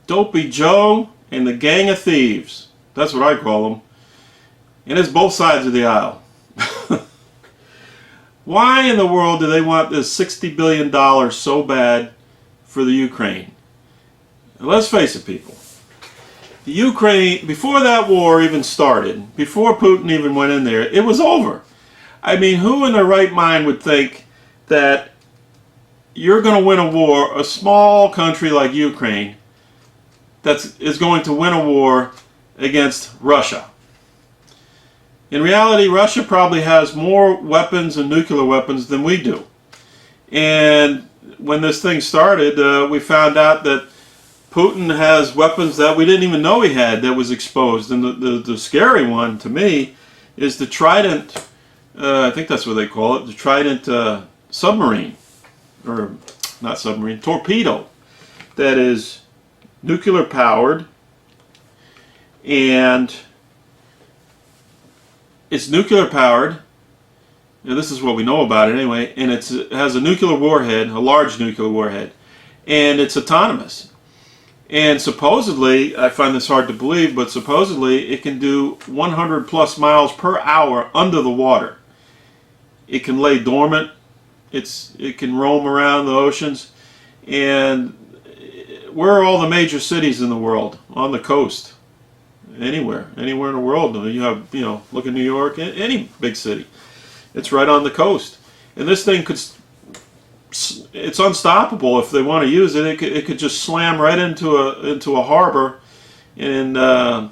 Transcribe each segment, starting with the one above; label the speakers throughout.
Speaker 1: Dopey Joe and the gang of thieves. That's what I call them. And it's both sides of the aisle. Why in the world do they want this $60 billion so bad for the Ukraine? Let's face it, people. The Ukraine, before that war even started, before Putin even went in there, it was over. I mean, who in their right mind would think that you're going to win a war, a small country like Ukraine, is going to win a war against Russia? In reality, Russia probably has more weapons and nuclear weapons than we do. And when this thing started, we found out that Putin has weapons that we didn't even know he had that was exposed. And the scary one to me is the Trident, I think that's what they call it, the Trident submarine, or not submarine, torpedo, that is nuclear powered, and it's nuclear powered. Now, this is what we know about it anyway, and it has a nuclear warhead, a large nuclear warhead, and it's autonomous. And supposedly, I find this hard to believe, but supposedly it can do 100 plus miles per hour under the water. It can lay dormant. It can roam around the oceans. And where are all the major cities in the world? On the coast. Anywhere in the world. You have, look at New York, any big city. It's right on the coast. And this thing it's unstoppable. If they want to use it, it could just slam right into a harbor and blow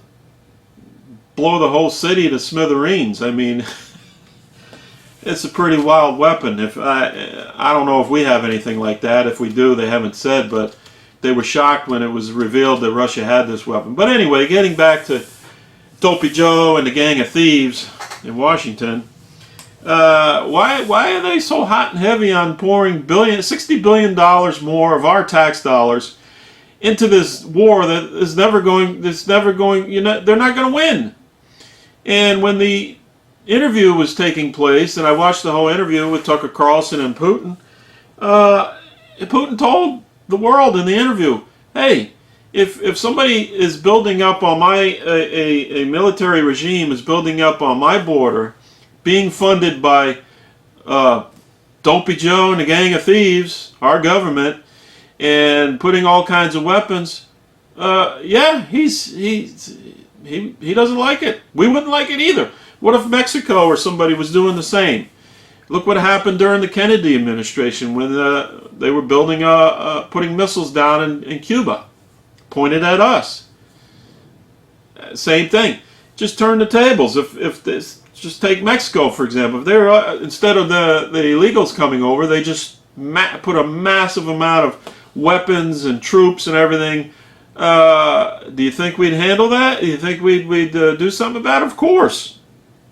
Speaker 1: the whole city to smithereens. I mean, it's a pretty wild weapon. If I don't know if we have anything like that. If we do, they haven't said, but they were shocked when it was revealed that Russia had this weapon. But anyway, getting back to Dopey Joe and the gang of thieves in Washington, why are they so hot and heavy on pouring $60 billion more of our tax dollars into this war that is never going? They're not going to win. And when the interview was taking place, and I watched the whole interview with Tucker Carlson and Putin, Putin told the world in the interview, hey, if somebody is building up on a military regime is building up on my border, being funded by Dopey Joe and the gang of thieves, our government, and putting all kinds of weapons, yeah, he doesn't like it. We wouldn't like it either. What if Mexico or somebody was doing the same? Look what happened during the Kennedy administration when they were building, putting missiles down in Cuba, pointed at us. Same thing. Just turn the tables. If this, just take Mexico for example. If they're instead of the illegals coming over, they just put a massive amount of weapons and troops and everything. Do you think we'd handle that? Do you think we'd do something about it? Of course.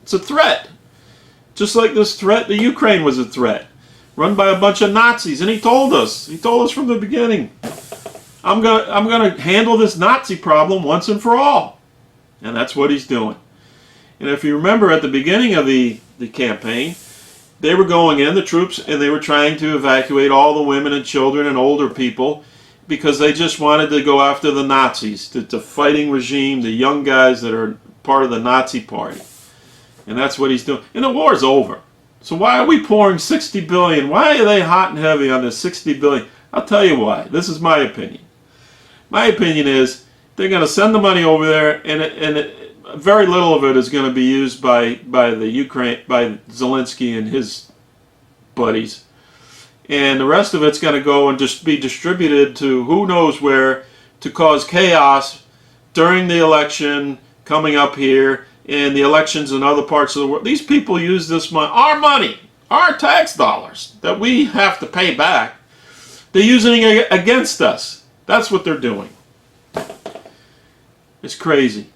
Speaker 1: It's a threat. Just like this threat, the Ukraine was a threat, run by a bunch of Nazis, and he told us from the beginning, I'm gonna handle this Nazi problem once and for all, and that's what he's doing. And if you remember at the beginning of the campaign, they were going in, the troops, and they were trying to evacuate all the women and children and older people because they just wanted to go after the Nazis, the fighting regime, the young guys that are part of the Nazi party. And that's what he's doing. And the war is over. So why are we pouring $60 billion? Why are they hot and heavy on this $60 billion? I'll tell you why. This is my opinion. My opinion is they're going to send the money over there, and very little of it is going to be used by the Ukraine, by Zelensky and his buddies. And the rest of it's going to go and just be distributed to who knows where to cause chaos during the election coming up here, in the elections in other parts of the world. These people use this money, our tax dollars that we have to pay back. They're using it against us. That's what they're doing. It's crazy.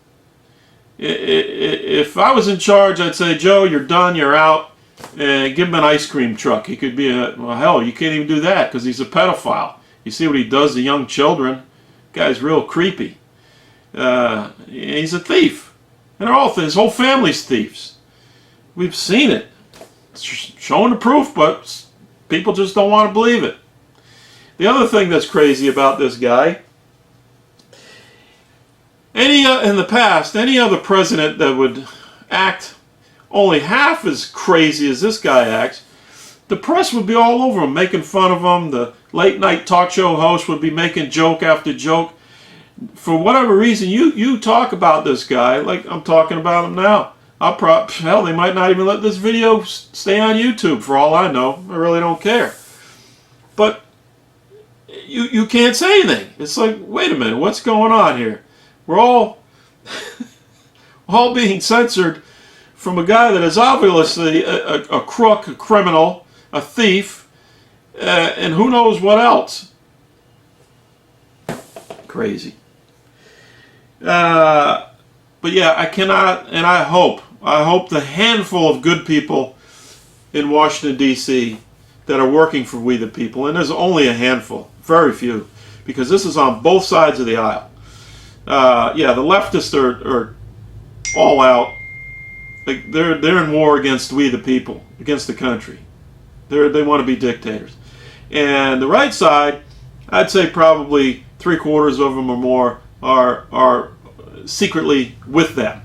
Speaker 1: If I was in charge, I'd say, Joe, you're done, you're out, and give him an ice cream truck. He could be well, hell, you can't even do that because he's a pedophile. You see what he does to young children? Guy's real creepy. He's a thief. And they're all his whole family's thieves. We've seen it. It's showing the proof, but people just don't want to believe it. The other thing that's crazy about this guy in the past, any other president that would act only half as crazy as this guy acts, the press would be all over him, making fun of him. The late night talk show host would be making joke after joke. For whatever reason, you talk about this guy like I'm talking about him now. Hell, they might not even let this video stay on YouTube for all I know. I really don't care. But you can't say anything. It's like, wait a minute, what's going on here? We're all being censored from a guy that is obviously a crook, a criminal, a thief, and who knows what else. Crazy. But yeah, I cannot, and I hope the handful of good people in Washington, D.C. that are working for we the people, and there's only a handful, very few, because this is on both sides of the aisle. Yeah, the leftists are all out. They're in war against we the people, against the country. They want to be dictators. And the right side, I'd say probably 3/4 of them or more are secretly with them,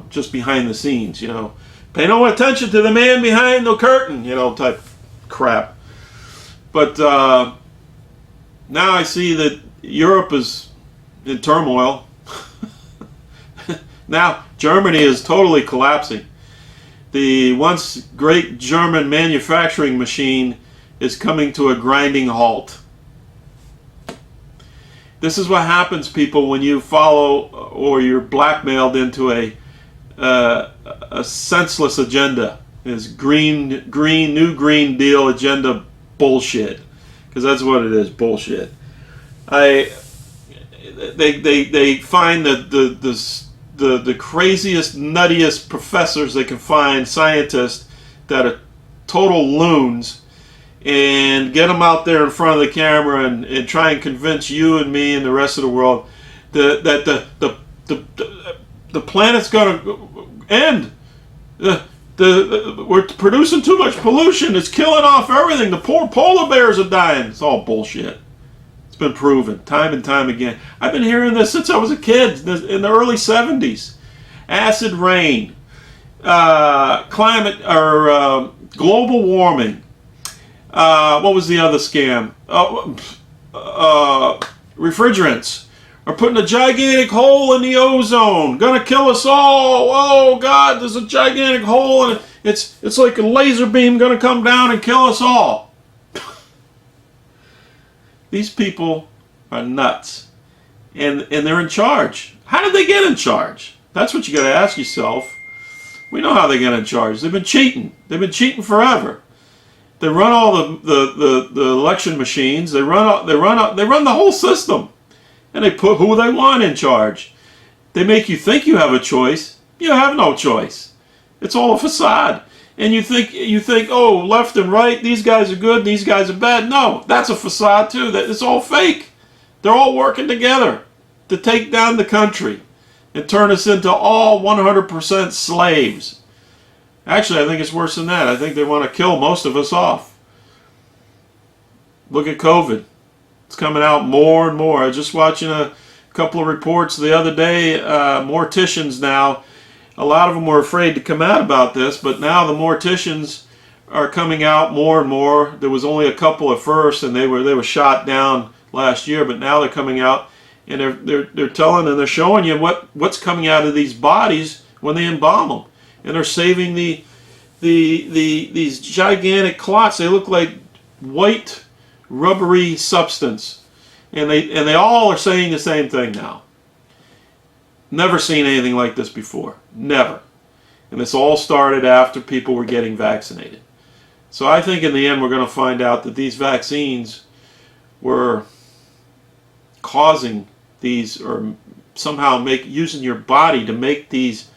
Speaker 1: just behind the scenes, pay no attention to the man behind the curtain, type crap. But now I see that Europe is in turmoil. Now Germany is totally collapsing. The once great German manufacturing machine is coming to a grinding halt. This is what happens, people, when you follow or you're blackmailed into a senseless agenda. Is new Green Deal agenda bullshit, because that's what it is, bullshit. They find that the craziest, nuttiest professors they can find, scientists that are total loons, and get them out there in front of the camera and try and convince you and me and the rest of the world that the planet's going to end. We're producing too much pollution. It's killing off everything. The poor polar bears are dying. It's all bullshit. It's been proven time and time again. I've been hearing this since I was a kid in the early 70s. Acid rain, climate or global warming. What was the other scam? Refrigerants are putting a gigantic hole in the ozone. Gonna kill us all. Oh God, there's a gigantic hole, and it's like a laser beam gonna come down and kill us all. These people are nuts, and they're in charge. How did they get in charge? That's what you got to ask yourself. We know how they get in charge. They've been cheating. They've been cheating forever. They run all the election machines. They run the whole system, and they put who they want in charge. They make you think you have a choice. You have no choice. It's all a facade. And you think, oh, left and right, these guys are good, these guys are bad. No, that's a facade too. It's all fake. They're all working together to take down the country and turn us into all 100% slaves. Actually, I think it's worse than that. I think they want to kill most of us off. Look at COVID. It's coming out more and more. I was just watching a couple of reports the other day. Morticians now, a lot of them were afraid to come out about this, but now the morticians are coming out more and more. There was only a couple at first, and they were shot down last year, but now they're coming out, and they're telling and they're showing you what's coming out of these bodies when they embalm them, and they're saving these gigantic clots. They look like white rubbery substance, and they all are saying the same thing now. Never seen anything like this before. Never. And this all started after people were getting vaccinated. So I think in the end we're going to find out that these vaccines were causing these, or somehow using your body to make these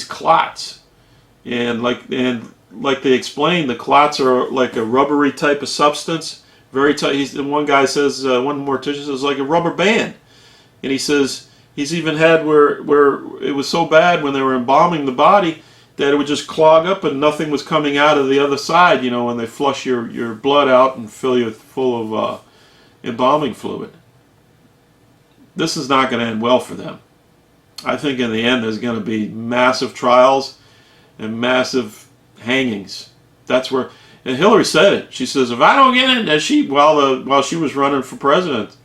Speaker 1: clots. And like they explained, the clots are like a rubbery type of substance. Very tight. One guy says, one mortician says, like a rubber band. And he says he's even had where it was so bad when they were embalming the body that it would just clog up and nothing was coming out of the other side, when they flush your blood out and fill you full of embalming fluid. This is not going to end well for them. I think in the end there's going to be massive trials and massive hangings. That's where, and Hillary said it. She says, if I don't get in, while she was running for president,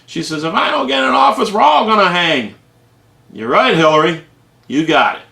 Speaker 1: she says, if I don't get in office, we're all going to hang. You're right, Hillary. You got it.